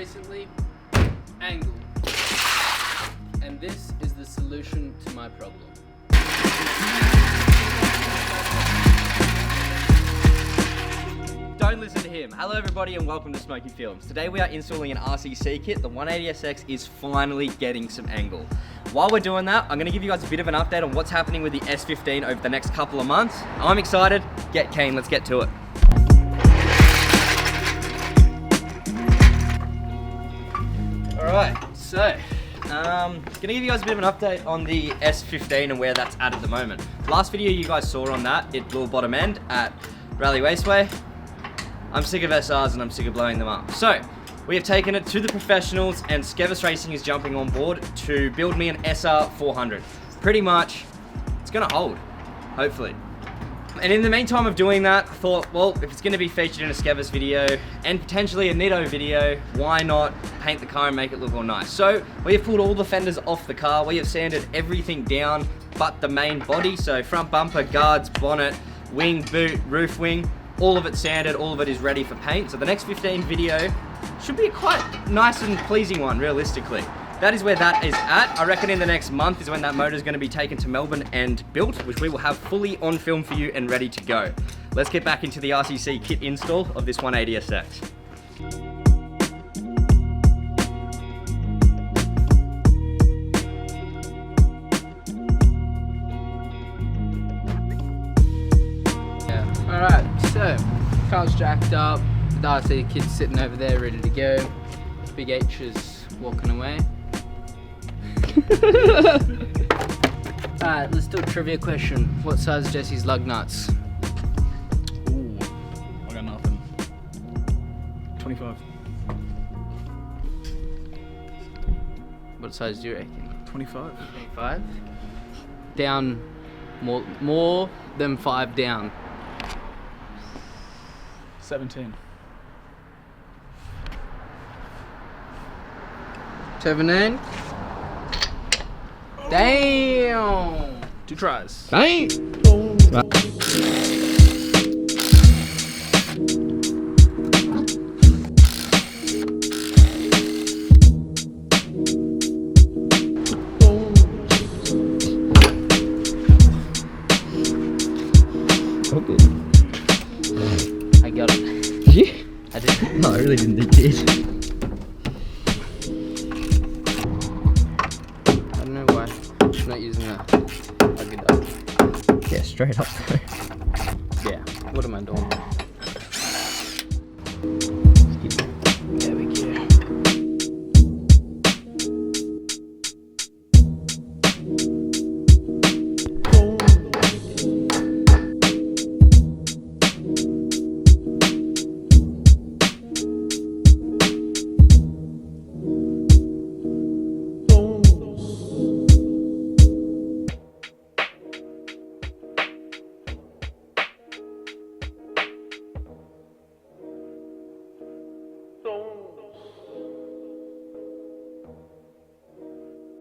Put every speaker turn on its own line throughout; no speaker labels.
recently? Angle. And this is the solution to my problem.
Don't listen to him. Hello everybody and welcome to Smoky Films. Today we are installing an RCC kit. The 180SX is finally getting some angle. While we're doing that, I'm going to give you guys a bit of an update on what's happening with the S15 over the next couple of months. I'm excited. Get keen. Let's get to it. Alright, so gonna give you guys a bit of an update on the S15 and where that's at the moment. Last video you guys saw on that, it blew a bottom end at Rally Raceway. I'm sick of SRs and I'm sick of blowing them up. So, we have taken it to the professionals and Skevis Racing is jumping on board to build me an SR 400. Pretty much, it's gonna hold, hopefully. And in the meantime of doing that, I thought, well, if it's gonna be featured in a Skevis video and potentially a Nitto video, why not paint the car and make it look all nice? So, we have pulled all the fenders off the car. We have sanded everything down but the main body. So front bumper, guards, bonnet, wing, boot, roof wing, all of it sanded, all of it is ready for paint. So the next 15 video should be a quite nice and pleasing one, realistically. That is where that is at. I reckon in the next month is when that motor is going to be taken to Melbourne and built, which we will have fully on film for you and ready to go. Let's get back into the RCC kit install of this 180SX.
Alright, so car's jacked up, the RC kid's sitting over there ready to go. Big H is walking away. Alright, let's do a trivia question. What size is Jesse's lug nuts?
Ooh, I got nothing. 25.
What size do you reckon?
25.
25? Down, more than 5 down.
17.
17? Damn!
2 tries.
Damn!
Okay.
I got it.
Yeah?
I did.
No, I really didn't think it.
I don't know why I'm not using a good duck.
Yeah, straight up.
Yeah, what am I doing? There we go.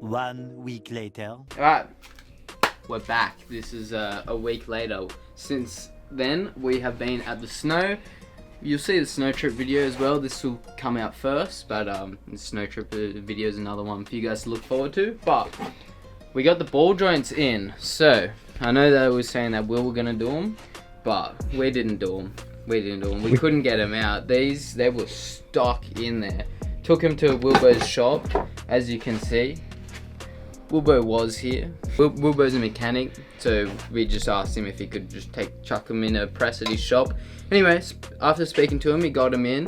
One week later.
Alright, we're back. This is a week later. Since then, we have been at the snow. You'll see the snow trip video as well. This will come out first, but the snow trip video is another one for you guys to look forward to. But we got the ball joints in. So, I know they were saying that we were going to do them, but we didn't do them. We couldn't get them out. They were stuck in there. Took them to Wilbo's shop, as you can see. Wilbo was here. Wilbo's a mechanic, so we just asked him if he could just chuck them in a press at his shop. Anyways, after speaking to him, he got them in.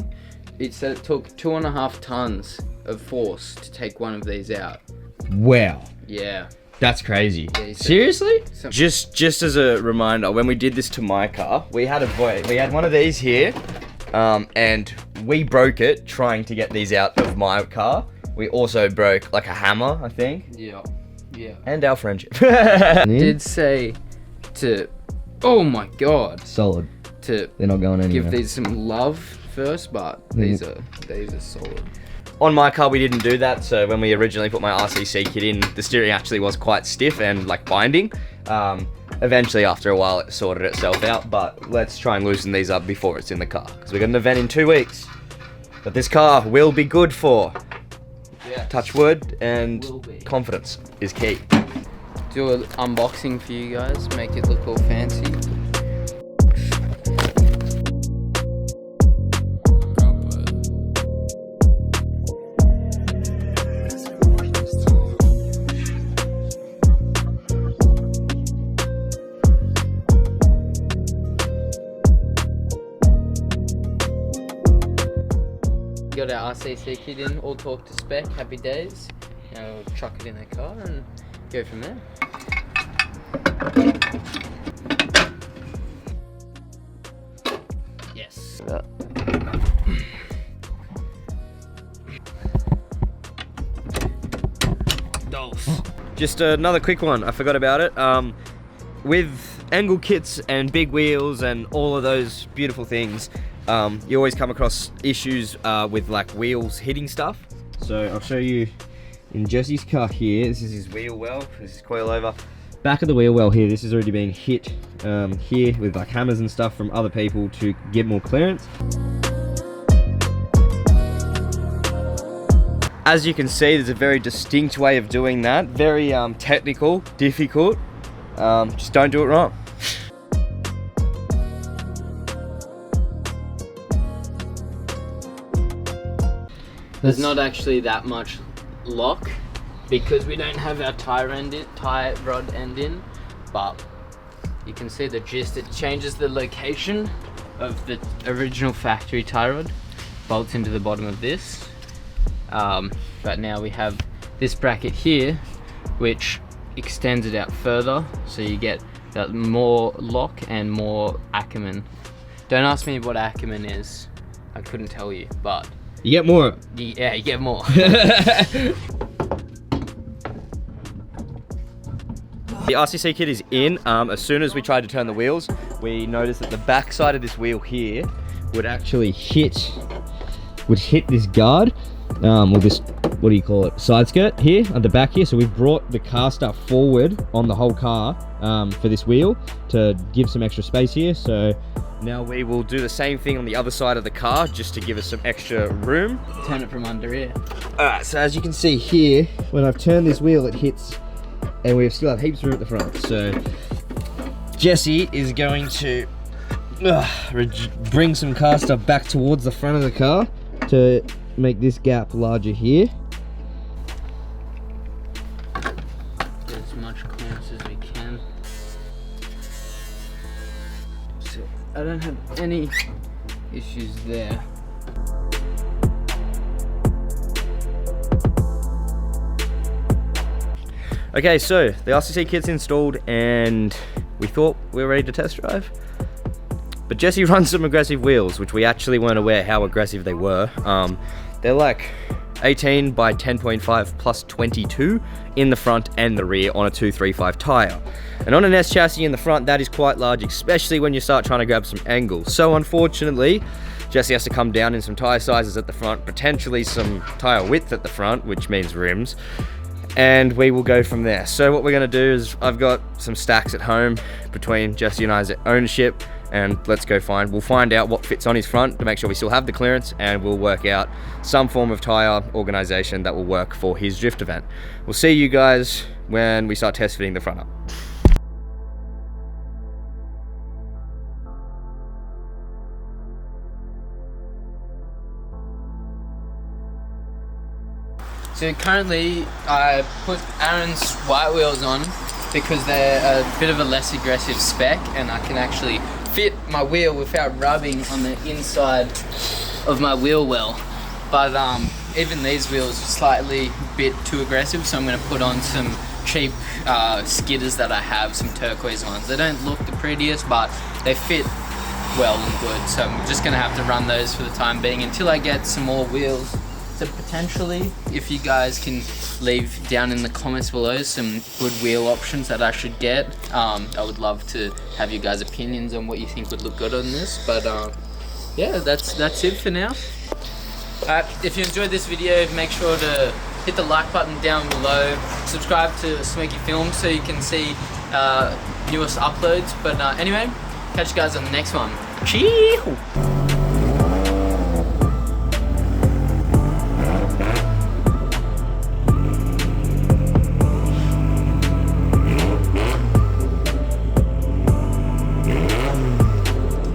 It said it took 2.5 tons of force to take one of these out.
Wow.
Yeah.
That's crazy.
Yeah,
Seriously? Just as a reminder, when we did this to my car, we had one of these here, and we broke it trying to get these out of my car. We also broke like a hammer, I think.
Yeah.
And our friendship.
Did say to, oh my god,
Solid.
to
They're not going anywhere.
give these some love first, but these are solid.
On my car, we didn't do that, so when we originally put my RCC kit in, the steering actually was quite stiff and like binding. Eventually, after a while, it sorted itself out, but let's try and loosen these up before it's in the car, because we've got an event in 2 weeks. But this car will be good for.
Yeah.
Touch wood, and
Will be.
confidence is key.
Do an unboxing for you guys, make it look all fancy. Got our RCC kit in, all talk to spec, happy days. Now we'll chuck it in the car and go from there. Yes.
Just another quick one, I forgot about it. With angle kits and big wheels and all of those beautiful things, you always come across issues with like wheels hitting stuff. So I'll show you in Jesse's car here. This is his wheel well, this is coilover. Back of the wheel well here, this has already been hit here with like hammers and stuff from other people to get more clearance. As you can see, there's a very distinct way of doing that. Very technical, difficult. Just don't do it wrong.
There's not actually that much lock because we don't have our tie rod end in, but you can see the gist. It changes the location of the original factory tie rod, bolts into the bottom of this. But now we have this bracket here, which extends it out further, so you get that more lock and more Ackerman. Don't ask me what Ackerman is, I couldn't tell you, but
You get more.
yeah, you get more.
The RCC kit is in. As soon as we tried to turn the wheels, we noticed that the back side of this wheel here would actually hit this guard, or this, what do you call it, side skirt here at the back here. So we've brought the car stuff forward on the whole car for this wheel to give some extra space here. So now we will do the same thing on the other side of the car just to give us some extra room.
Turn it from under here.
Alright, so as you can see here, when I've turned this wheel, it hits, and we still have heaps of room at the front. So Jesse is going to bring some car stuff back towards the front of the car to make this gap larger here.
Get as much clearance as we can. So I don't have any issues there.
Okay, so the RCC kit's installed and we thought we were ready to test drive. But Jesse runs some aggressive wheels, which we actually weren't aware how aggressive they were. They're like 18 by 10.5 plus 22 in the front and the rear on a 235 tire. And on an S chassis in the front, that is quite large, especially when you start trying to grab some angle. So unfortunately, Jesse has to come down in some tire sizes at the front, potentially some tire width at the front, which means rims. And we will go from there. So what we're gonna do is, I've got some stacks at home between Jesse and I's ownership, and we'll find out what fits on his front to make sure we still have the clearance, and we'll work out some form of tire organization that will work for his drift event. We'll see you guys when we start test fitting the front up.
So currently I put Aaron's white wheels on because they're a bit of a less aggressive spec, and I can actually fit my wheel without rubbing on the inside of my wheel well. But even these wheels are slightly bit too aggressive, so I'm going to put on some cheap skidders that I have, some turquoise ones. They don't look the prettiest, but they fit well and good, so I'm just going to have to run those for the time being until I get some more wheels. So potentially, if you guys can leave down in the comments below some good wheel options that I should get, I would love to have you guys' opinions on what you think would look good on this. But yeah, that's it for now. If you enjoyed this video, make sure to hit the like button down below. Subscribe to Smoky Films so you can see newest uploads. But anyway, catch you guys on the next one. Cheers!